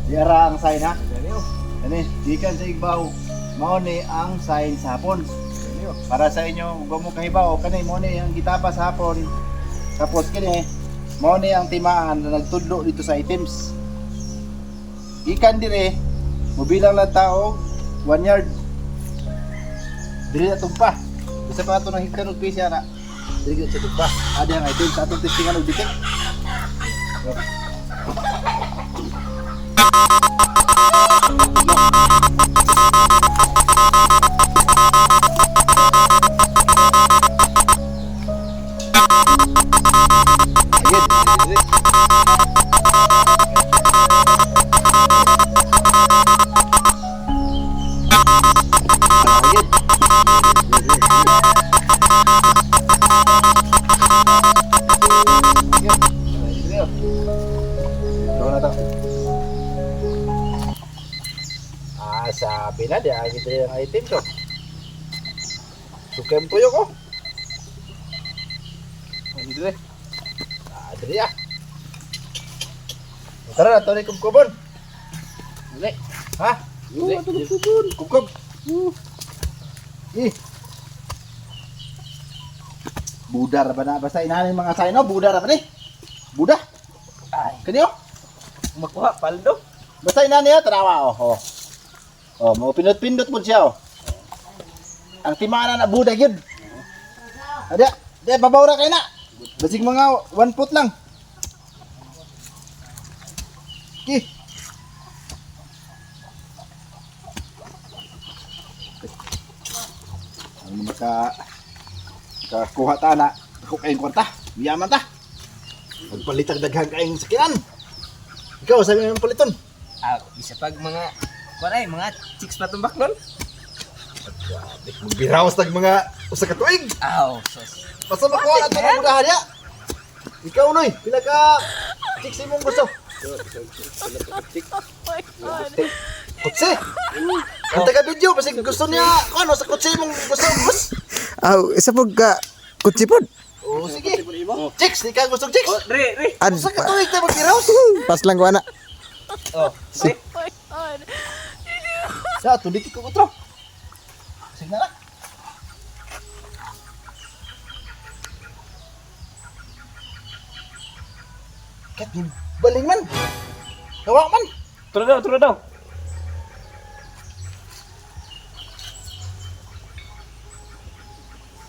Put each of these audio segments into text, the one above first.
Yara ang sign ha. Ani, gikan sa igbaw. Mao ni ang sign sa hapon. Para sa inyo, ug mo kahibaw kani mo ni ang gitapa sa hapon. Tapos kini mao ni ang timaan na nagtudlo dito sa items. Gikan dire, mobilang lang tao 1 yard. Dili na tumpa. Bisa pa ato nang higtan og pisya na. Dili sa tumpa. Adi ang items sa atong testingan og detect. Sabi na di agad rin ang item ko. Sukem po yun ko. Ang dire. Dire ya. Tara na, Tony Kubkubon. Dali. Ha? Dali. Kubkub. Budar ba na? Basta inanin mga sign, no? Budar ba ni? Buda? Kanyo? Makuha, paldo. Basta inanin ya, tanawa, oh. Oh, mau pindot-pindot mo siya, oh. Ang timana na buda yun. Ada, babaw ra kayo na. Basig mga 1 foot lang. Okay. Ang kakuha ta na, ako kayong kwarta, yaman ta. Magpalitag daghang kayong sakian. Ikaw, sabi mo paliton. Bisa pag mga mga chicks pa tumbak nun. Magbiraos tag mga usa ka tuig. Sos. Basta makuha na ito ng mudahan niya. Ikaw, Noy, pila ka chicks mong gusto? Kutsi! Ang taga-video, kasi gusto niya, ano, sa kutsi mong gusto, boss? Isa po ka kutsipod. Oo, sige. Chicks, di ka gusto chicks? Re. Usa ka tuig tayo magbiraos. Pas lang ko ana. Si. Ya, tulik ko utro. Sige na lang. Kat, baling man. Hawak man. Turo daw.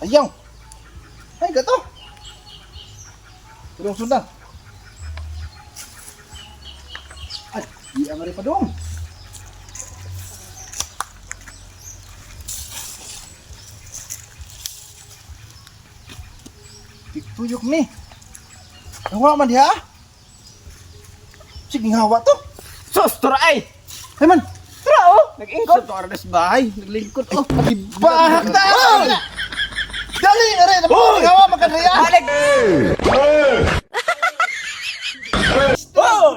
Ayaw. Ay, gato. Tulong sundan. Ay, di amari pa doon. Tuyok ni. Hawa man dia. Sige hawa to. Sos, turo ay. Hey man. Turo, oh. Nag-ingkot. Ito aras bahay. Naglingkot, oh. Bahak ta. Dali na rin. Hawa makan dia. Balik. Oh.